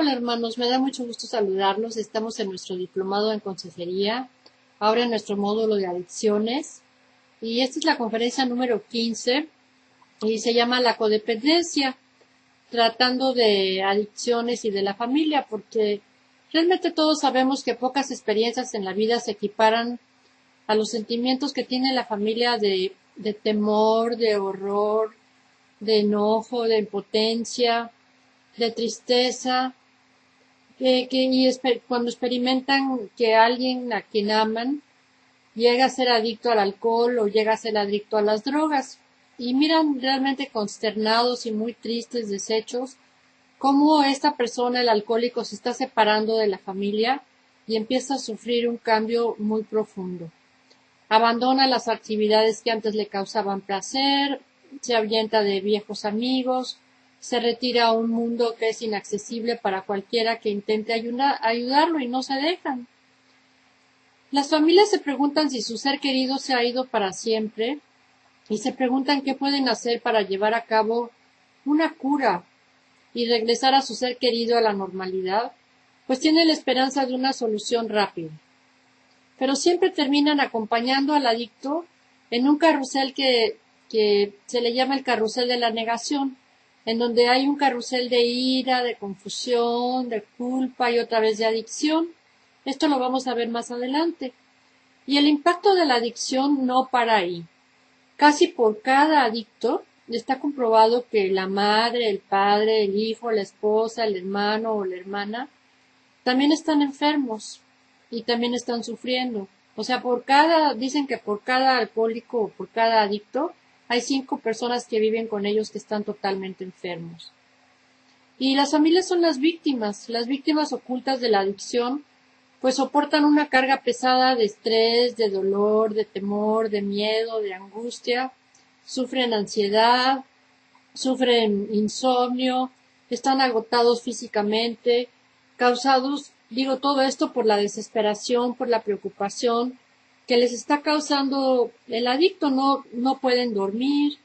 Hola hermanos, me da mucho gusto saludarlos. Estamos en nuestro diplomado en consejería, ahora en nuestro módulo de adicciones. Y esta es la conferencia número 15 y se llama La codependencia, tratando de adicciones y de la familia, porque realmente todos sabemos que pocas experiencias en la vida se equiparan a los sentimientos que tiene la familia de temor, de horror, de enojo, de impotencia, de tristeza. Cuando experimentan que alguien a quien aman llega a ser adicto al alcohol o llega a ser adicto a las drogas y miran realmente consternados y muy tristes, deshechos, cómo esta persona, el alcohólico, se está separando de la familia y empieza a sufrir un cambio muy profundo. Abandona las actividades que antes le causaban placer, se ahuyenta de viejos amigos, se retira a un mundo que es inaccesible para cualquiera que intente ayudarlo y no se dejan. Las familias se preguntan si su ser querido se ha ido para siempre y se preguntan qué pueden hacer para llevar a cabo una cura y regresar a su ser querido a la normalidad, pues tienen la esperanza de una solución rápida. Pero siempre terminan acompañando al adicto en un carrusel que se le llama el carrusel de la negación, en donde hay un carrusel de ira, de confusión, de culpa y otra vez de adicción. Esto lo vamos a ver más adelante. Y el impacto de la adicción no para ahí. Casi por cada adicto está comprobado que la madre, el padre, el hijo, la esposa, el hermano o la hermana también están enfermos y también están sufriendo. O sea, dicen que por cada alcohólico o por cada adicto hay 5 personas que viven con ellos que están totalmente enfermos. Y las familias son las víctimas ocultas de la adicción, pues soportan una carga pesada de estrés, de dolor, de temor, de miedo, de angustia, sufren ansiedad, sufren insomnio, están agotados físicamente, causados, todo esto por la desesperación, por la preocupación que les está causando el adicto. No pueden dormir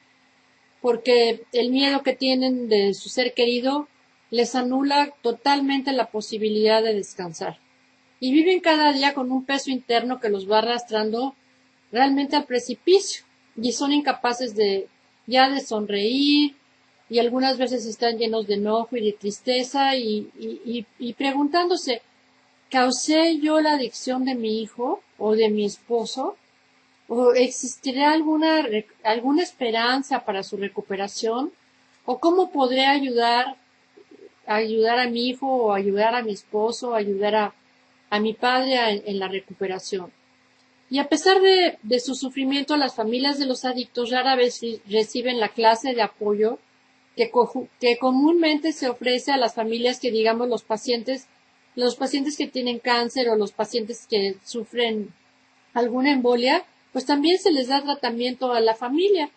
porque el miedo que tienen de su ser querido les anula totalmente la posibilidad de descansar. Y viven cada día con un peso interno que los va arrastrando realmente al precipicio y son incapaces de sonreír, y algunas veces están llenos de enojo y de tristeza y preguntándose, ¿causé yo la adicción de mi hijo o de mi esposo? ¿O existirá alguna esperanza para su recuperación? ¿O cómo podré ayudar a mi hijo o ayudar a mi esposo o ayudar a mi padre en la recuperación? Y a pesar de su sufrimiento, las familias de los adictos rara vez reciben la clase de apoyo que comúnmente se ofrece a las familias que, digamos, los pacientes que tienen cáncer o los pacientes que sufren alguna embolia, pues también se les da tratamiento a la familia.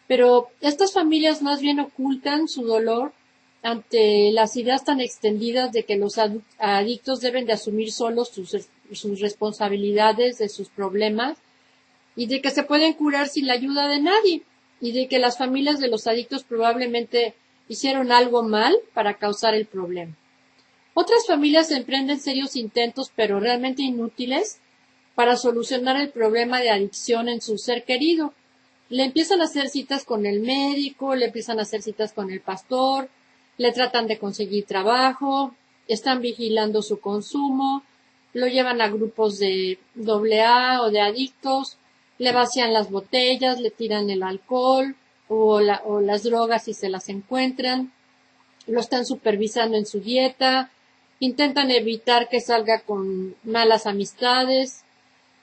Pero estas familias más bien ocultan su dolor ante las ideas tan extendidas de que los adictos deben de asumir solos sus responsabilidades de sus problemas y de que se pueden curar sin la ayuda de nadie, y de que las familias de los adictos probablemente hicieron algo mal para causar el problema. Otras familias emprenden serios intentos, pero realmente inútiles, para solucionar el problema de adicción en su ser querido. Le empiezan a hacer citas con el médico, le empiezan a hacer citas con el pastor, le tratan de conseguir trabajo, están vigilando su consumo, lo llevan a grupos de AA o de adictos, le vacían las botellas, le tiran el alcohol o las drogas si se las encuentran, lo están supervisando en su dieta, intentan evitar que salga con malas amistades,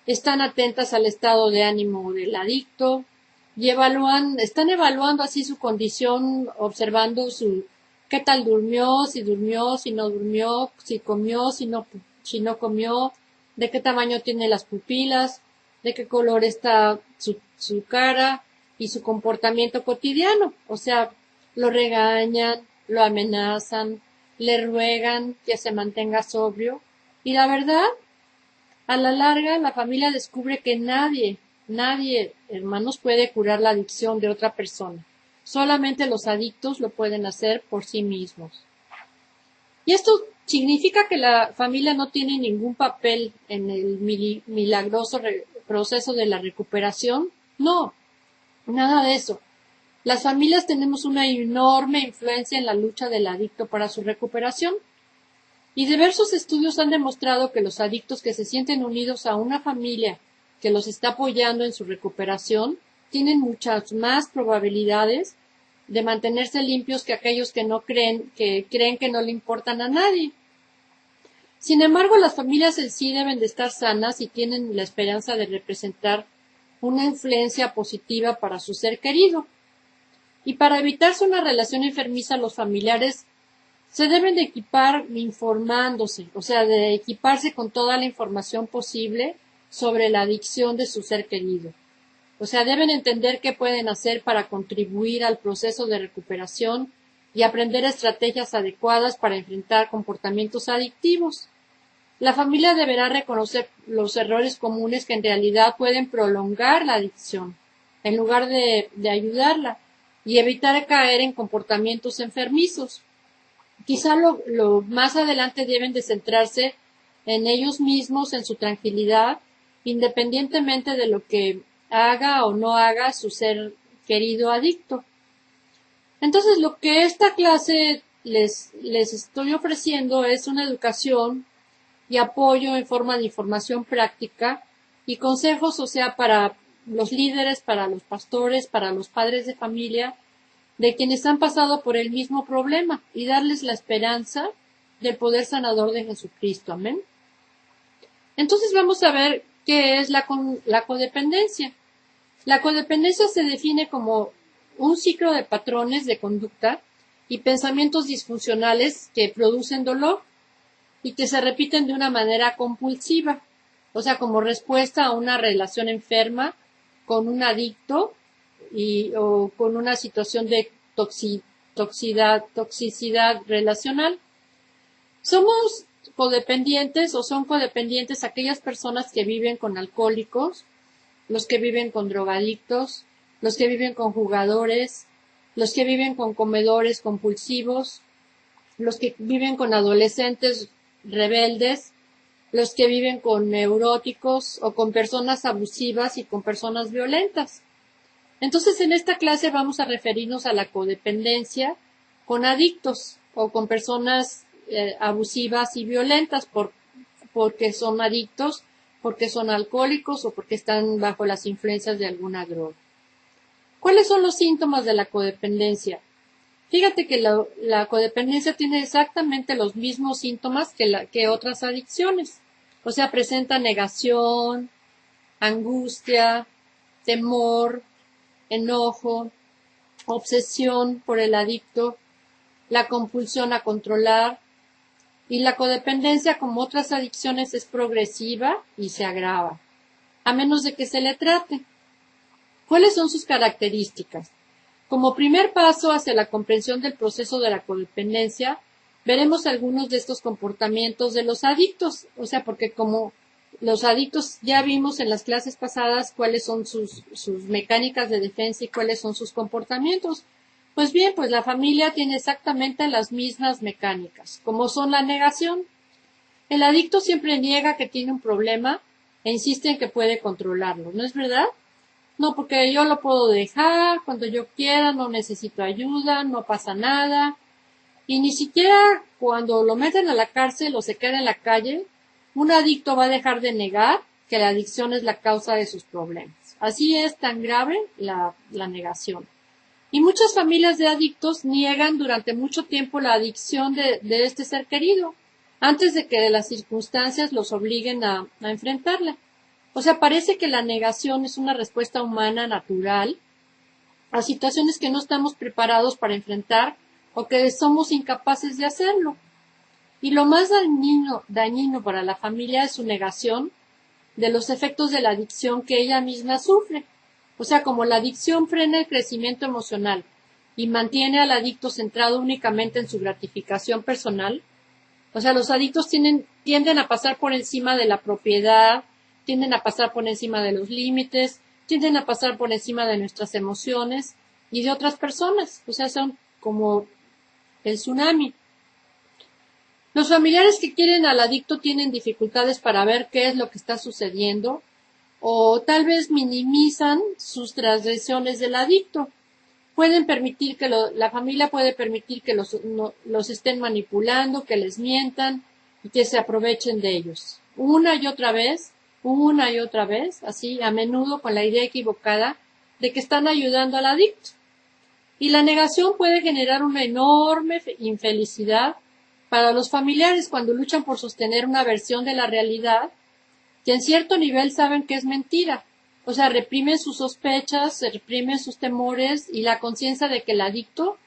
están atentas al estado de ánimo del adicto y están evaluando así su condición, observando qué tal durmió, si no durmió, si comió, si no comió, de qué tamaño tiene las pupilas, de qué color está su cara y su comportamiento cotidiano. O sea, lo regañan, lo amenazan, le ruegan que se mantenga sobrio. Y la verdad, a la larga, la familia descubre que nadie, hermanos, puede curar la adicción de otra persona. Solamente los adictos lo pueden hacer por sí mismos. Y esto ¿Significa que la familia no tiene ningún papel en el milagroso proceso de la recuperación? No, nada de eso. Las familias tenemos una enorme influencia en la lucha del adicto para su recuperación, y diversos estudios han demostrado que los adictos que se sienten unidos a una familia que los está apoyando en su recuperación tienen muchas más probabilidades de mantenerse limpios que aquellos que creen que no le importan a nadie. Sin embargo, las familias en sí deben de estar sanas y tienen la esperanza de representar una influencia positiva para su ser querido. Y para evitarse una relación enfermiza, los familiares se deben de equipar informándose, o sea, de equiparse con toda la información posible sobre la adicción de su ser querido. O sea, deben entender qué pueden hacer para contribuir al proceso de recuperación y aprender estrategias adecuadas para enfrentar comportamientos adictivos. La familia deberá reconocer los errores comunes que en realidad pueden prolongar la adicción, en lugar de ayudarla, y evitar caer en comportamientos enfermizos. Quizá lo más adelante deben de centrarse en ellos mismos, en su tranquilidad, independientemente de lo que haga o no haga su ser querido adicto. Entonces, lo que esta clase les estoy ofreciendo es una educación y apoyo en forma de información práctica y consejos, o sea, para los líderes, para los pastores, para los padres de familia, de quienes han pasado por el mismo problema, y darles la esperanza del poder sanador de Jesucristo. Amén. Entonces vamos a ver qué es la codependencia. La codependencia se define como un ciclo de patrones de conducta y pensamientos disfuncionales que producen dolor y que se repiten de una manera compulsiva, o sea, como respuesta a una relación enferma con un adicto o con una situación de toxicidad relacional. Somos codependientes o son codependientes aquellas personas que viven con alcohólicos, los que viven con drogadictos, los que viven con jugadores, los que viven con comedores compulsivos, los que viven con adolescentes rebeldes, los que viven con neuróticos o con personas abusivas y con personas violentas. Entonces, en esta clase vamos a referirnos a la codependencia con adictos o con personas abusivas y violentas porque son adictos, porque son alcohólicos o porque están bajo las influencias de alguna droga. ¿Cuáles son los síntomas de la codependencia? Fíjate que la codependencia tiene exactamente los mismos síntomas que otras adicciones. O sea, presenta negación, angustia, temor, enojo, obsesión por el adicto, la compulsión a controlar, y la codependencia, como otras adicciones, es progresiva y se agrava, a menos de que se le trate. ¿Cuáles son sus características? Como primer paso hacia la comprensión del proceso de la codependencia, veremos algunos de estos comportamientos de los adictos, o sea, porque como los adictos ya vimos en las clases pasadas cuáles son sus mecánicas de defensa y cuáles son sus comportamientos. Pues bien, pues la familia tiene exactamente las mismas mecánicas, como son la negación. El adicto siempre niega que tiene un problema e insiste en que puede controlarlo, ¿no es verdad? No, porque yo lo puedo dejar cuando yo quiera, no necesito ayuda, no pasa nada. Y ni siquiera cuando lo meten a la cárcel o se queda en la calle, un adicto va a dejar de negar que la adicción es la causa de sus problemas. Así es tan grave la negación. Y muchas familias de adictos niegan durante mucho tiempo la adicción de este ser querido, antes de que las circunstancias los obliguen a enfrentarla. O sea, parece que la negación es una respuesta humana natural a situaciones que no estamos preparados para enfrentar o que somos incapaces de hacerlo. Y lo más dañino para la familia es su negación de los efectos de la adicción que ella misma sufre. O sea, como la adicción frena el crecimiento emocional y mantiene al adicto centrado únicamente en su gratificación personal, o sea, los adictos tienden a pasar por encima de la propiedad, tienden a pasar por encima de los límites, tienden a pasar por encima de nuestras emociones y de otras personas. O sea, son como el tsunami. Los familiares que quieren al adicto tienen dificultades para ver qué es lo que está sucediendo o tal vez minimizan sus transgresiones del adicto. Pueden permitir que la familia puede permitir que los estén manipulando, que les mientan y que se aprovechen de ellos. Una y otra vez, así a menudo con la idea equivocada de que están ayudando al adicto. Y la negación puede generar una enorme infelicidad para los familiares cuando luchan por sostener una versión de la realidad que en cierto nivel saben que es mentira. O sea, reprimen sus sospechas, se reprimen sus temores y la conciencia de que el adicto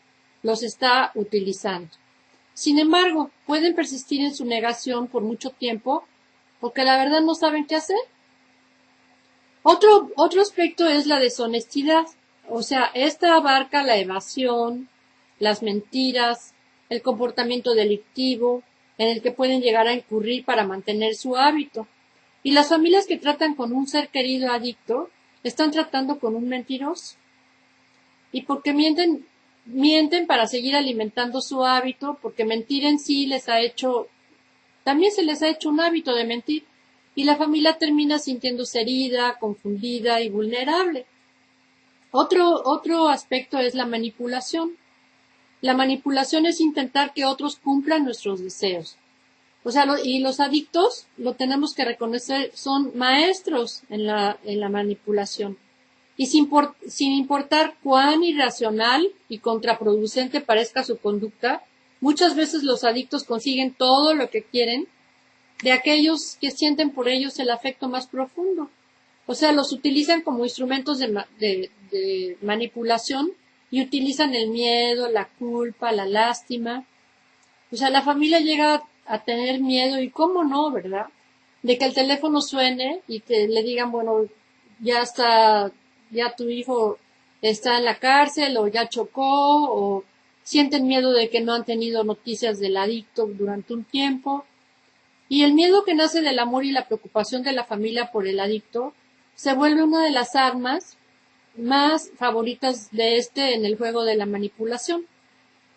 los está utilizando. Sin embargo, pueden persistir en su negación por mucho tiempo porque la verdad no saben qué hacer. Otro aspecto es la deshonestidad. O sea, esta abarca la evasión, las mentiras, el comportamiento delictivo en el que pueden llegar a incurrir para mantener su hábito. Y las familias que tratan con un ser querido adicto están tratando con un mentiroso. Y porque mienten para seguir alimentando su hábito, porque mentir en sí también se les ha hecho un hábito de mentir. Y la familia termina sintiéndose herida, confundida y vulnerable. Otro aspecto es la manipulación. La manipulación es intentar que otros cumplan nuestros deseos. O sea, y los adictos, lo tenemos que reconocer, son maestros en la manipulación. Y sin importar cuán irracional y contraproducente parezca su conducta, muchas veces los adictos consiguen todo lo que quieren de aquellos que sienten por ellos el afecto más profundo. O sea, los utilizan como instrumentos de manipulación y utilizan el miedo, la culpa, la lástima. O sea, la familia llega a tener miedo y cómo no, ¿verdad? De que el teléfono suene y que le digan, bueno, ya tu hijo está en la cárcel o ya chocó o sienten miedo de que no han tenido noticias del adicto durante un tiempo. Y el miedo que nace del amor y la preocupación de la familia por el adicto se vuelve una de las armas más favoritas de en el juego de la manipulación.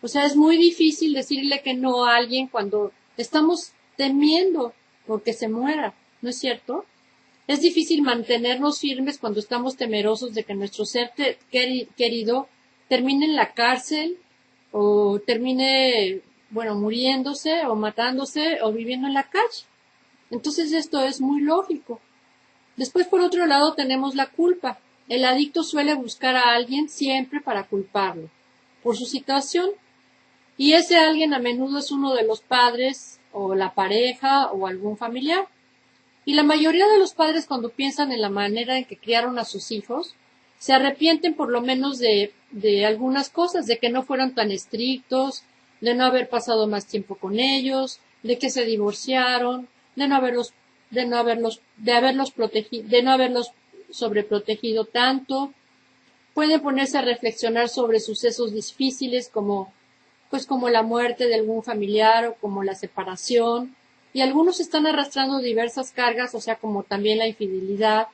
O sea, es muy difícil decirle que no a alguien cuando estamos temiendo porque se muera, ¿no es cierto? Es difícil mantenernos firmes cuando estamos temerosos de que nuestro ser querido termine en la cárcel o termine, bueno, muriéndose o matándose o viviendo en la calle. Entonces esto es muy lógico. Después, por otro lado, tenemos la culpa. El adicto suele buscar a alguien siempre para culparlo por su situación. Y ese alguien a menudo es uno de los padres o la pareja o algún familiar. Y la mayoría de los padres cuando piensan en la manera en que criaron a sus hijos, se arrepienten por lo menos de algunas cosas, de que no fueron tan estrictos, de no haber pasado más tiempo con ellos, de que se divorciaron, de no haberlos sobreprotegido tanto. Pueden ponerse a reflexionar sobre sucesos difíciles como la muerte de algún familiar o como la separación, y algunos están arrastrando diversas cargas, o sea, como también la infidelidad,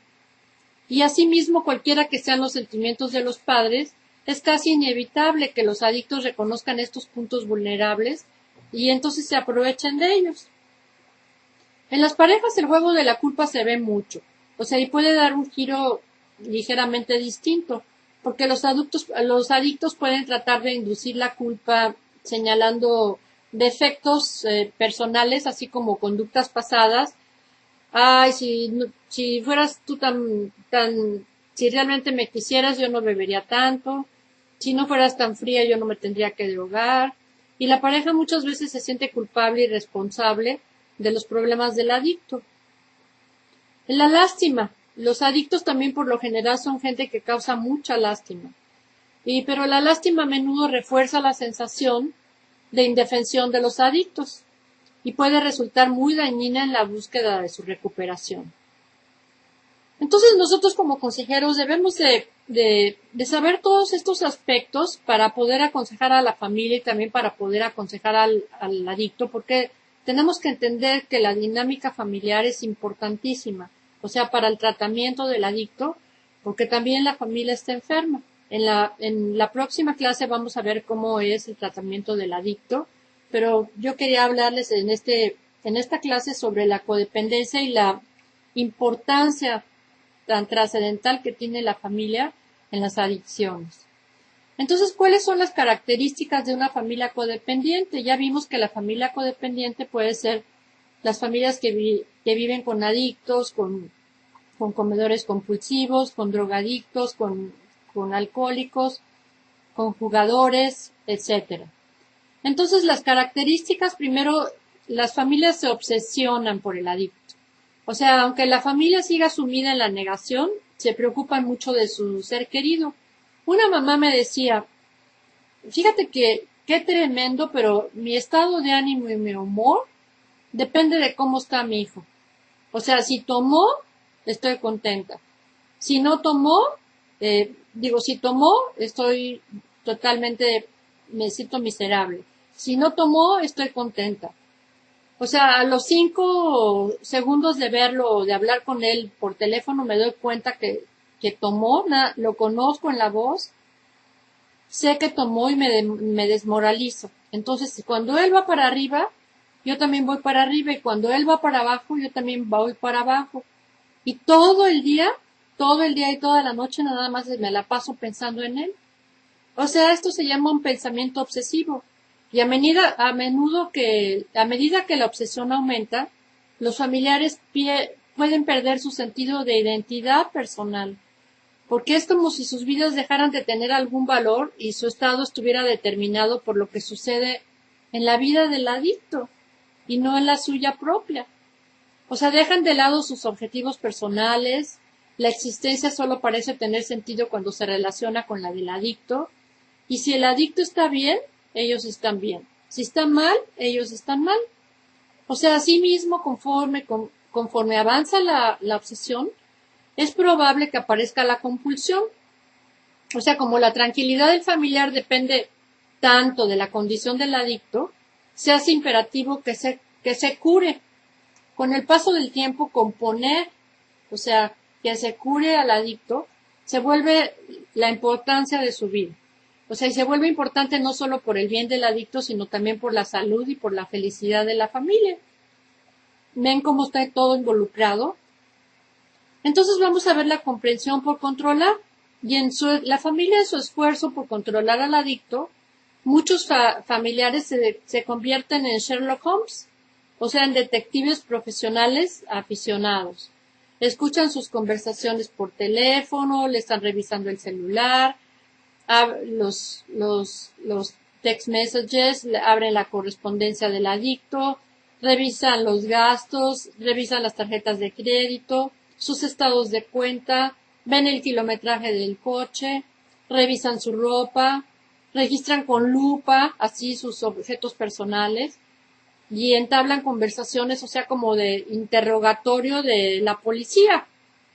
y asimismo cualquiera que sean los sentimientos de los padres, es casi inevitable que los adictos reconozcan estos puntos vulnerables y entonces se aprovechen de ellos. En las parejas el juego de la culpa se ve mucho, o sea, y puede dar un giro ligeramente distinto, porque los adictos pueden tratar de inducir la culpa señalando defectos personales, así como conductas pasadas. Ay, si fueras tú si realmente me quisieras, yo no bebería tanto. Si no fueras tan fría, yo no me tendría que drogar. Y la pareja muchas veces se siente culpable y responsable de los problemas del adicto. La lástima. Los adictos también por lo general son gente que causa mucha lástima. Pero la lástima a menudo refuerza la sensación de indefensión de los adictos y puede resultar muy dañina en la búsqueda de su recuperación. Entonces nosotros como consejeros debemos de saber todos estos aspectos para poder aconsejar a la familia y también para poder aconsejar al adicto, porque tenemos que entender que la dinámica familiar es importantísima, o sea, para el tratamiento del adicto, porque también la familia está enferma. En la próxima clase vamos a ver cómo es el tratamiento del adicto pero yo quería hablarles en esta clase sobre la codependencia y la importancia tan trascendental que tiene la familia en las adicciones. Entonces, ¿cuáles son las características de una familia codependiente? Ya vimos que la familia codependiente puede ser las familias que viven con adictos, con comedores compulsivos, con drogadictos, con alcohólicos, con jugadores, etcétera. Entonces, las características, primero, las familias se obsesionan por el adicto. O sea, aunque la familia siga sumida en la negación, se preocupan mucho de su ser querido. Una mamá me decía, fíjate que qué tremendo, pero mi estado de ánimo y mi humor depende de cómo está mi hijo. O sea, si tomó, estoy contenta. Si no tomó, si tomó, estoy totalmente, me siento miserable. Si no tomó, estoy contenta. O sea, a los 5 segundos de verlo, de hablar con él por teléfono, me doy cuenta que tomó, lo conozco en la voz, sé que tomó y me desmoralizo. Entonces, cuando él va para arriba, yo también voy para arriba, y cuando él va para abajo, yo también voy para abajo. Y todo el día y toda la noche nada más me la paso pensando en él. O sea, esto se llama un pensamiento obsesivo. Y a medida que la obsesión aumenta, los familiares pueden perder su sentido de identidad personal, porque es como si sus vidas dejaran de tener algún valor y su estado estuviera determinado por lo que sucede en la vida del adicto y no en la suya propia. O sea, dejan de lado sus objetivos personales, la existencia solo parece tener sentido cuando se relaciona con la del adicto, y si el adicto está bien, ellos están bien. Si está mal, ellos están mal. O sea, asimismo, conforme avanza la obsesión, es probable que aparezca la compulsión. O sea, como la tranquilidad del familiar depende tanto de la condición del adicto, se hace imperativo que se cure. Con el paso del tiempo, o sea, que se cure al adicto, se vuelve la importancia de su vida. O sea, y se vuelve importante no solo por el bien del adicto, sino también por la salud y por la felicidad de la familia. ¿Ven cómo está todo involucrado? Entonces vamos a ver la comprensión por controlar. Y la familia, en su esfuerzo por controlar al adicto, muchos familiares se convierten en Sherlock Holmes, o sea, en detectives profesionales aficionados. Escuchan sus conversaciones por teléfono, le están revisando el celular, los text messages, abren la correspondencia del adicto, revisan los gastos, revisan las tarjetas de crédito, sus estados de cuenta, ven el kilometraje del coche, revisan su ropa, registran con lupa así sus objetos personales y entablan conversaciones, o sea, como de interrogatorio de la policía.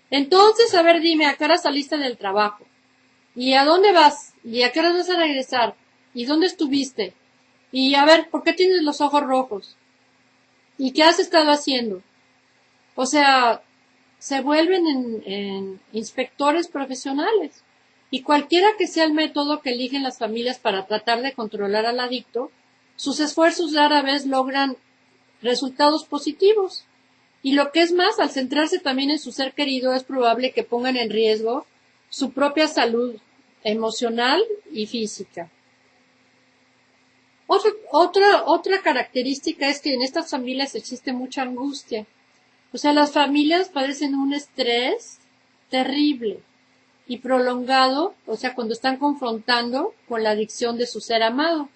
Entonces, a ver, dime, ¿a qué hora saliste del trabajo? ¿Y a dónde vas? ¿Y a qué hora vas a regresar? ¿Y dónde estuviste? Y a ver, ¿por qué tienes los ojos rojos? ¿Y qué has estado haciendo? O sea, se vuelven en inspectores profesionales. Y cualquiera que sea el método que eligen las familias para tratar de controlar al adicto, sus esfuerzos rara vez logran resultados positivos. Y lo que es más, al centrarse también en su ser querido, es probable que pongan en riesgo su propia salud emocional y física. Otra característica es que en estas familias existe mucha angustia. O sea, las familias padecen un estrés terrible y prolongado, o sea, cuando están confrontando con la adicción de su ser amado.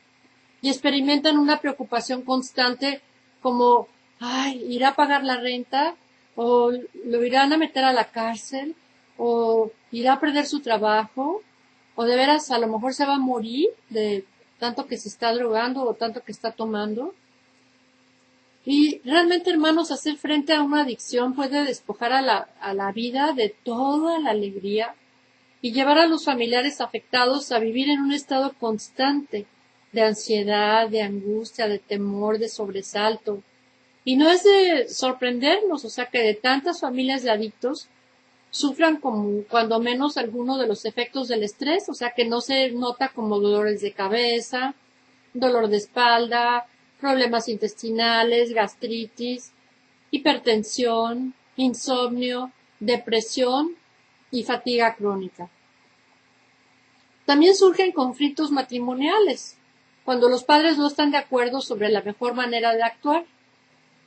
Y experimentan una preocupación constante como, ay, ¿irá a pagar la renta? ¿O lo irán a meter a la cárcel? ¿O irá a perder su trabajo? ¿O de veras a lo mejor se va a morir de tanto que se está drogando o tanto que está tomando? Y realmente, hermanos, hacer frente a una adicción puede despojar a la vida de toda la alegría y llevar a los familiares afectados a vivir en un estado constante de ansiedad, de angustia, de temor, de sobresalto. Y no es de sorprendernos, o sea, que de tantas familias de adictos sufran como cuando menos alguno de los efectos del estrés, o sea, que no se nota como dolores de cabeza, dolor de espalda, problemas intestinales, gastritis, hipertensión, insomnio, depresión y fatiga crónica. También surgen conflictos matrimoniales, cuando los padres no están de acuerdo sobre la mejor manera de actuar.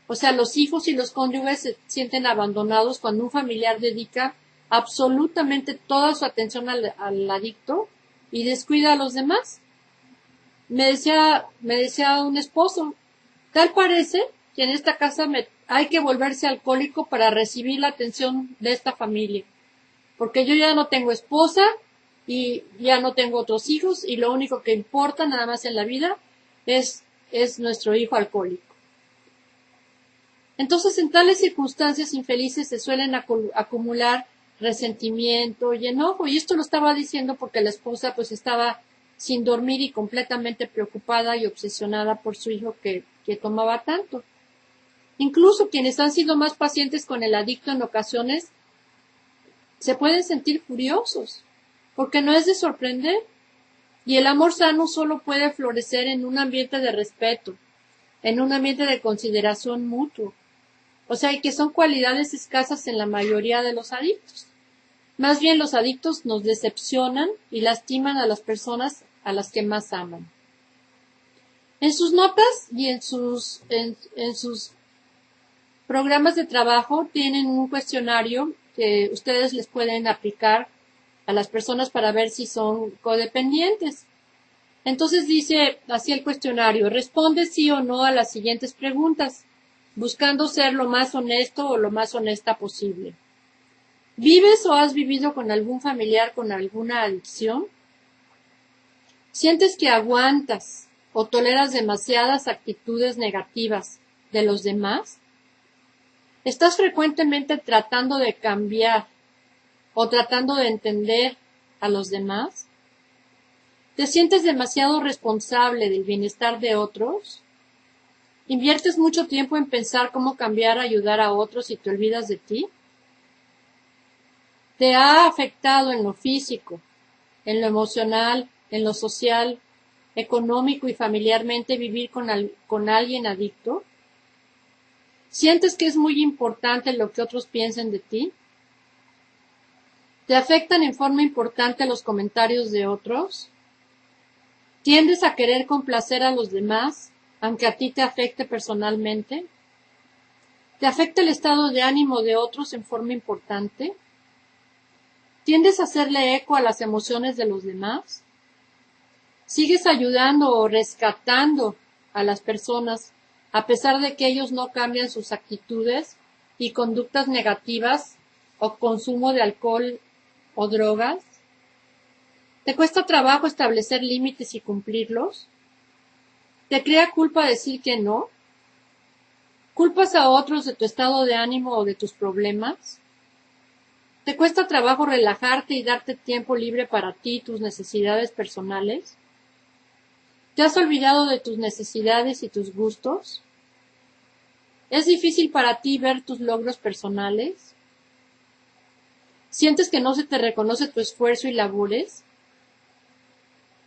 O sea, los hijos y los cónyuges se sienten abandonados cuando un familiar dedica absolutamente toda su atención al adicto y descuida a los demás. Me decía un esposo, tal parece que en esta casa hay que volverse alcohólico para recibir la atención de esta familia, porque yo ya no tengo esposa y ya no tengo otros hijos y lo único que importa nada más en la vida es nuestro hijo alcohólico. Entonces, en tales circunstancias infelices se suelen acumular resentimiento y enojo, y esto lo estaba diciendo porque la esposa pues estaba sin dormir y completamente preocupada y obsesionada por su hijo que tomaba tanto. Incluso quienes han sido más pacientes con el adicto en ocasiones se pueden sentir furiosos, porque no es de sorprender, y el amor sano solo puede florecer en un ambiente de respeto, en un ambiente de consideración mutua. O sea, que son cualidades escasas en la mayoría de los adictos. Más bien los adictos nos decepcionan y lastiman a las personas a las que más aman. En sus notas y en sus programas de trabajo tienen un cuestionario que ustedes les pueden aplicar a las personas para ver si son codependientes. Entonces dice así el cuestionario: responde sí o no a las siguientes preguntas, buscando ser lo más honesto o lo más honesta posible. ¿Vives o has vivido con algún familiar con alguna adicción? ¿Sientes que aguantas o toleras demasiadas actitudes negativas de los demás? ¿Estás frecuentemente tratando de cambiar o tratando de entender a los demás? ¿Te sientes demasiado responsable del bienestar de otros? ¿Inviertes mucho tiempo en pensar cómo cambiar, ayudar a otros y te olvidas de ti? ¿Te ha afectado en lo físico, en lo emocional, en lo social, económico y familiarmente vivir con alguien adicto? ¿Sientes que es muy importante lo que otros piensen de ti? ¿Te afectan en forma importante los comentarios de otros? ¿Tiendes a querer complacer a los demás, aunque a ti te afecte personalmente? ¿Te afecta el estado de ánimo de otros en forma importante? ¿Tiendes a hacerle eco a las emociones de los demás? ¿Sigues ayudando o rescatando a las personas a pesar de que ellos no cambian sus actitudes y conductas negativas o consumo de alcohol o drogas? ¿Te cuesta trabajo establecer límites y cumplirlos? ¿Te crea culpa decir que no? ¿Culpas a otros de tu estado de ánimo o de tus problemas? ¿Te cuesta trabajo relajarte y darte tiempo libre para ti y tus necesidades personales? ¿Te has olvidado de tus necesidades y tus gustos? ¿Es difícil para ti ver tus logros personales? ¿Sientes que no se te reconoce tu esfuerzo y labores?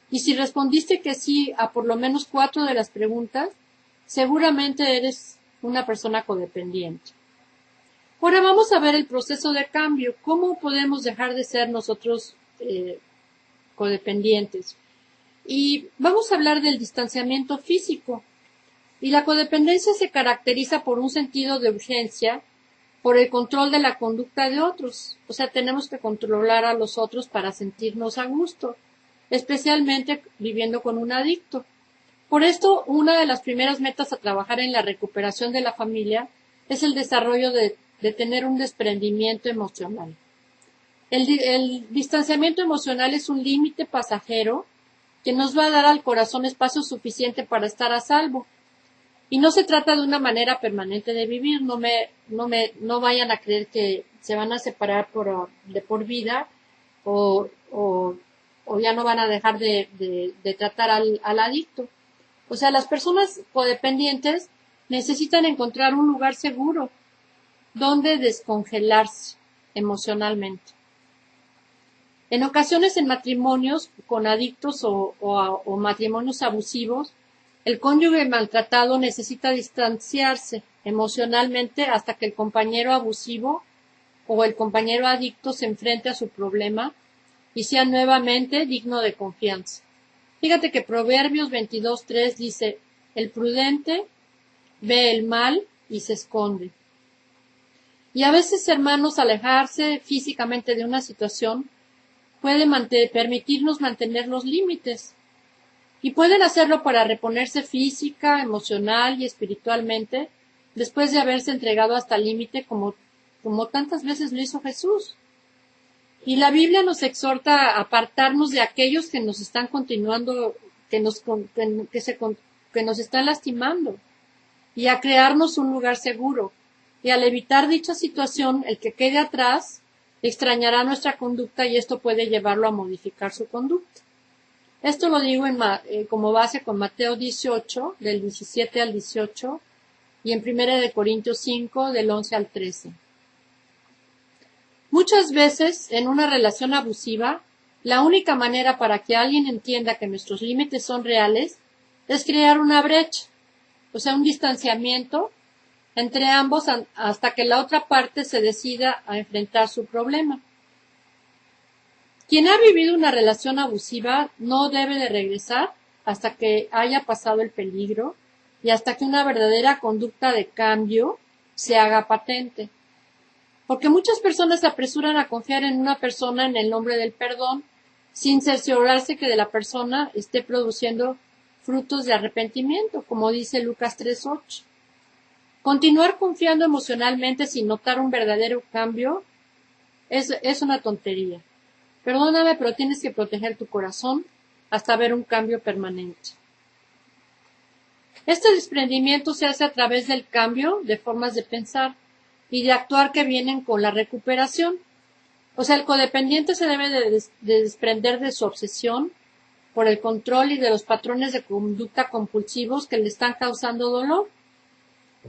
Y si respondiste que sí a por lo menos 4 de las preguntas, seguramente eres una persona codependiente. Ahora vamos a ver el proceso de cambio. ¿Cómo podemos dejar de ser nosotros codependientes? Y vamos a hablar del distanciamiento físico. Y la codependencia se caracteriza por un sentido de urgencia, por el control de la conducta de otros. O sea, tenemos que controlar a los otros para sentirnos a gusto, especialmente viviendo con un adicto. Por esto, una de las primeras metas a trabajar en la recuperación de la familia es el desarrollo de tener un desprendimiento emocional. El distanciamiento emocional es un límite pasajero que nos va a dar al corazón espacio suficiente para estar a salvo. Y no se trata de una manera permanente de vivir. No vayan a creer que se van a separar de por vida o ya no van a dejar de tratar al adicto. O sea, las personas codependientes necesitan encontrar un lugar seguro donde descongelarse emocionalmente. En ocasiones en matrimonios con adictos o matrimonios abusivos, El cónyuge maltratado necesita distanciarse emocionalmente hasta que el compañero abusivo o el compañero adicto se enfrente a su problema y sea nuevamente digno de confianza. Fíjate que Proverbios 22:3 dice, el prudente ve el mal y se esconde. Y a veces, hermanos, alejarse físicamente de una situación puede permitirnos mantener los límites. Y pueden hacerlo para reponerse física, emocional y espiritualmente después de haberse entregado hasta el límite como tantas veces lo hizo Jesús. Y la Biblia nos exhorta a apartarnos de aquellos que nos están continuando, que nos están lastimando, y a crearnos un lugar seguro. Y al evitar dicha situación, el que quede atrás extrañará nuestra conducta y esto puede llevarlo a modificar su conducta. Esto lo digo como base con Mateo 18, del 17 al 18, y en 1 Corintios 5, del 11 al 13. Muchas veces, en una relación abusiva, la única manera para que alguien entienda que nuestros límites son reales es crear una brecha, o sea, un distanciamiento entre ambos hasta que la otra parte se decida a enfrentar su problema. Quien ha vivido una relación abusiva no debe de regresar hasta que haya pasado el peligro y hasta que una verdadera conducta de cambio se haga patente. Porque muchas personas se apresuran a confiar en una persona en el nombre del perdón sin cerciorarse que de la persona esté produciendo frutos de arrepentimiento, como dice Lucas 3:8. Continuar confiando emocionalmente sin notar un verdadero cambio es una tontería. Perdóname, pero tienes que proteger tu corazón hasta ver un cambio permanente. Este desprendimiento se hace a través del cambio de formas de pensar y de actuar que vienen con la recuperación. O sea, el codependiente se debe de desprender de su obsesión por el control y de los patrones de conducta compulsivos que le están causando dolor.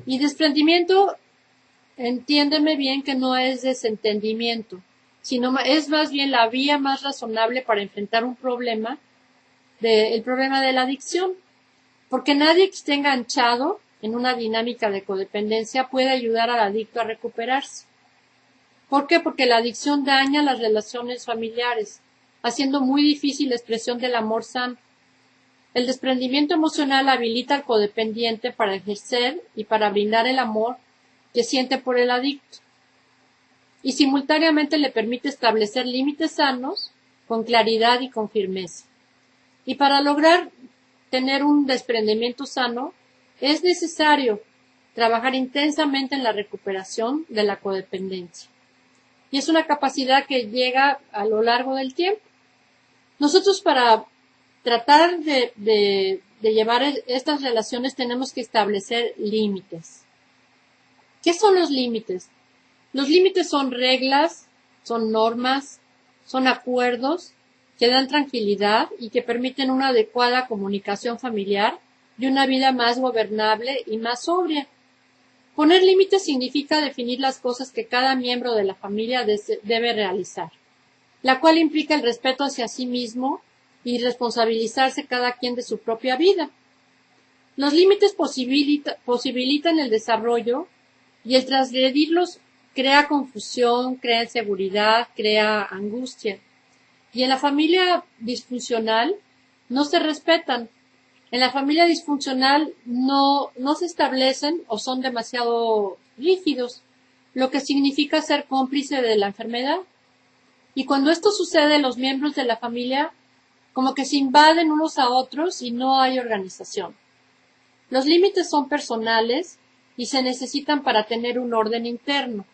Y desprendimiento, entiéndeme bien que no es desentendimiento, sino es más bien la vía más razonable para enfrentar un problema, el problema de la adicción. Porque nadie que esté enganchado en una dinámica de codependencia puede ayudar al adicto a recuperarse. ¿Por qué? Porque la adicción daña las relaciones familiares, haciendo muy difícil la expresión del amor sano. El desprendimiento emocional habilita al codependiente para ejercer y para brindar el amor que siente por el adicto. Y simultáneamente le permite establecer límites sanos, con claridad y con firmeza. Y para lograr tener un desprendimiento sano, es necesario trabajar intensamente en la recuperación de la codependencia. Y es una capacidad que llega a lo largo del tiempo. Nosotros para tratar de llevar estas relaciones tenemos que establecer límites. ¿Qué son los límites? Los límites son reglas, son normas, son acuerdos que dan tranquilidad y que permiten una adecuada comunicación familiar y una vida más gobernable y más sobria. Poner límites significa definir las cosas que cada miembro de la familia debe realizar, la cual implica el respeto hacia sí mismo y responsabilizarse cada quien de su propia vida. Los límites posibilitan el desarrollo y el transgredirlos crea confusión, crea inseguridad, crea angustia. Y en la familia disfuncional no se respetan. En la familia disfuncional no se establecen o son demasiado rígidos, lo que significa ser cómplice de la enfermedad. Y cuando esto sucede, los miembros de la familia como que se invaden unos a otros y no hay organización. Los límites son personales y se necesitan para tener un orden interno.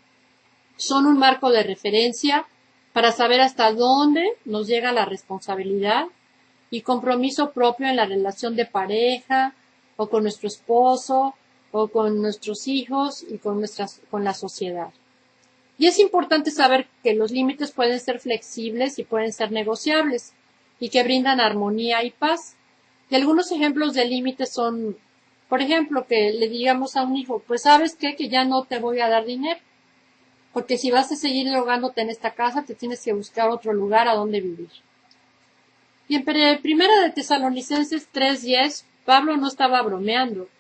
Son un marco de referencia para saber hasta dónde nos llega la responsabilidad y compromiso propio en la relación de pareja, o con nuestro esposo, o con nuestros hijos y con la sociedad. Y es importante saber que los límites pueden ser flexibles y pueden ser negociables, y que brindan armonía y paz. Y algunos ejemplos de límites son, por ejemplo, que le digamos a un hijo, pues ¿sabes qué? Que ya no te voy a dar dinero. Porque si vas a seguir drogándote en esta casa, te tienes que buscar otro lugar a donde vivir. Y en Primera de Tesalonicenses 3:10, Pablo no estaba bromeando.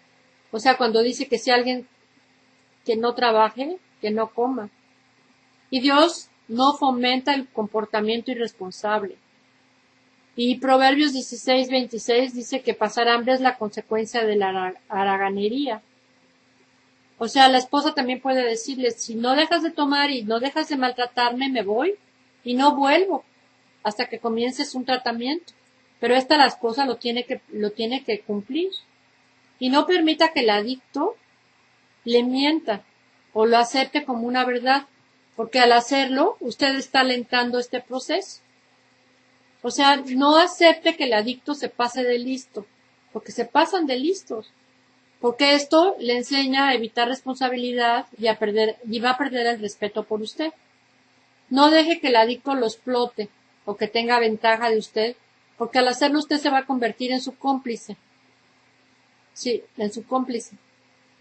O sea, cuando dice que si alguien que no trabaje, que no coma. Y Dios no fomenta el comportamiento irresponsable. Y Proverbios 16:26 dice que pasar hambre es la consecuencia de la haraganería. O sea, la esposa también puede decirle, si no dejas de tomar y no dejas de maltratarme, me voy y no vuelvo hasta que comiences un tratamiento. Pero la esposa lo tiene que cumplir. Y no permita que el adicto le mienta o lo acepte como una verdad, porque al hacerlo, usted está alentando este proceso. O sea, no acepte que el adicto se pase de listo, porque se pasan de listos, porque esto le enseña a evitar responsabilidad y va a perder el respeto por usted. No deje que el adicto lo explote o que tenga ventaja de usted, porque al hacerlo usted se va a convertir en su cómplice. Sí, en su cómplice,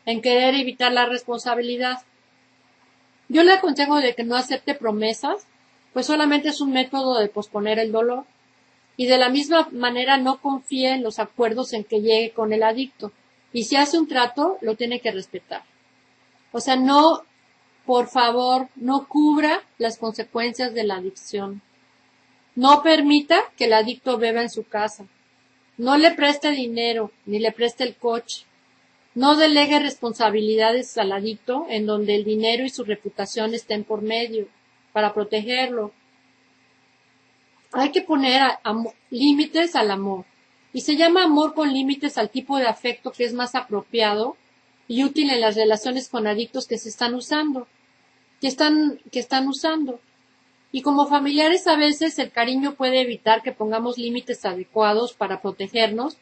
en querer evitar la responsabilidad. Yo le aconsejo de que no acepte promesas, pues solamente es un método de posponer el dolor. Y de la misma manera no confíe en los acuerdos en que llegue con el adicto. Y si hace un trato, lo tiene que respetar. O sea, no, por favor, no cubra las consecuencias de la adicción. No permita que el adicto beba en su casa. No le preste dinero, ni le preste el coche. No delegue responsabilidades al adicto en donde el dinero y su reputación estén por medio, para protegerlo. Hay que poner límites al amor. Y se llama amor con límites al tipo de afecto que es más apropiado y útil en las relaciones con adictos que se están usando, que están usando. Y como familiares a veces el cariño puede evitar que pongamos límites adecuados para protegernos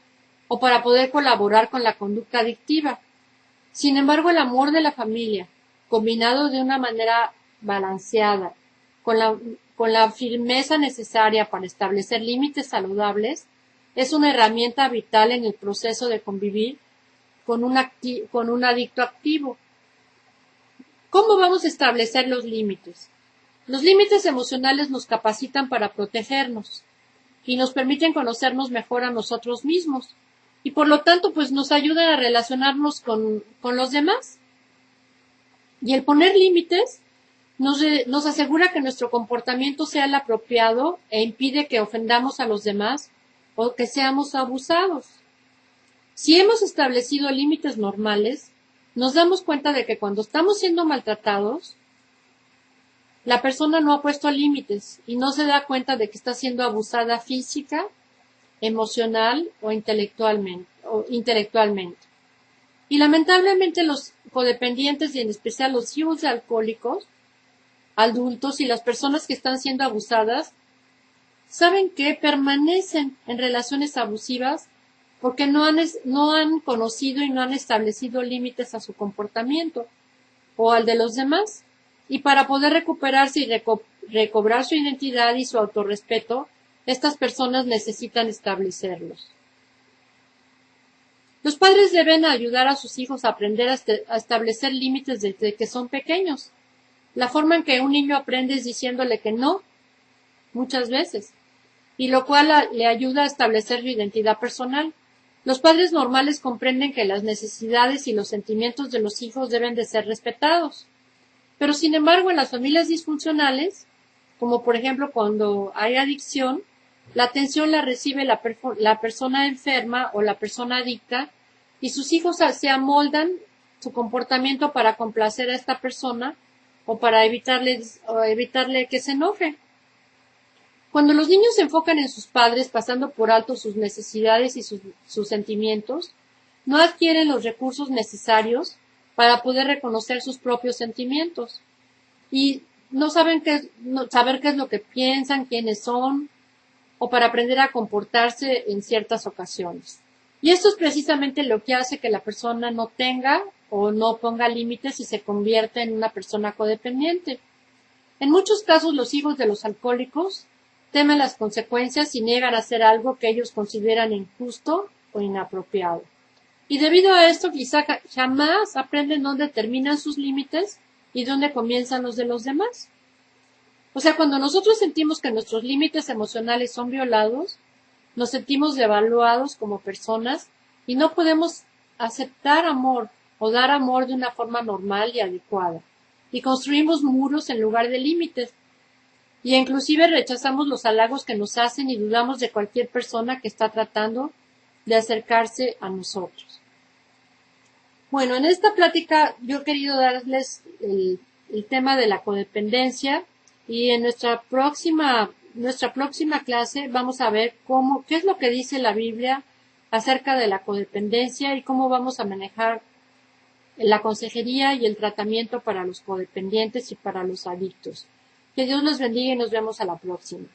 o para poder colaborar con la conducta adictiva. Sin embargo, el amor de la familia, combinado de una manera balanceada, con la firmeza necesaria para establecer límites saludables, es una herramienta vital en el proceso de convivir con un adicto activo. ¿Cómo vamos a establecer los límites? Los límites emocionales nos capacitan para protegernos y nos permiten conocernos mejor a nosotros mismos y por lo tanto pues nos ayudan a relacionarnos con los demás. Y el poner límites nos asegura que nuestro comportamiento sea el apropiado e impide que ofendamos a los demás o que seamos abusados. Si hemos establecido límites normales, nos damos cuenta de que cuando estamos siendo maltratados, la persona no ha puesto límites y no se da cuenta de que está siendo abusada física, emocional o intelectualmente. Y lamentablemente los codependientes y en especial los hijos de alcohólicos, adultos y las personas que están siendo abusadas, saben que permanecen en relaciones abusivas porque no han conocido y no han establecido límites a su comportamiento o al de los demás. Y para poder recuperarse y recobrar su identidad y su autorrespeto, estas personas necesitan establecerlos. Los padres deben ayudar a sus hijos a aprender a establecer límites desde que son pequeños. La forma en que un niño aprende es diciéndole que no, muchas veces, y lo cual le ayuda a establecer su identidad personal. Los padres normales comprenden que las necesidades y los sentimientos de los hijos deben de ser respetados. Pero sin embargo, en las familias disfuncionales, como por ejemplo cuando hay adicción, la atención la recibe la persona enferma o la persona adicta y sus hijos se amoldan su comportamiento para complacer a esta persona o para evitarle que se enoje. Cuando los niños se enfocan en sus padres pasando por alto sus necesidades y sus sentimientos, no adquieren los recursos necesarios para poder reconocer sus propios sentimientos y no saben saber qué es lo que piensan, quiénes son o para aprender a comportarse en ciertas ocasiones. Y esto es precisamente lo que hace que la persona no tenga o no ponga límites y se convierta en una persona codependiente. En muchos casos los hijos de los alcohólicos temen las consecuencias y niegan a hacer algo que ellos consideran injusto o inapropiado. Y debido a esto quizá jamás aprenden dónde terminan sus límites y dónde comienzan los de los demás. O sea, cuando nosotros sentimos que nuestros límites emocionales son violados, nos sentimos devaluados como personas y no podemos aceptar amor o dar amor de una forma normal y adecuada. Y construimos muros en lugar de límites. Y inclusive rechazamos los halagos que nos hacen y dudamos de cualquier persona que está tratando de acercarse a nosotros. Bueno, en esta plática yo he querido darles el tema de la codependencia y en nuestra próxima clase vamos a ver qué es lo que dice la Biblia acerca de la codependencia y cómo vamos a manejar la consejería y el tratamiento para los codependientes y para los adictos. Que Dios los bendiga y nos vemos a la próxima.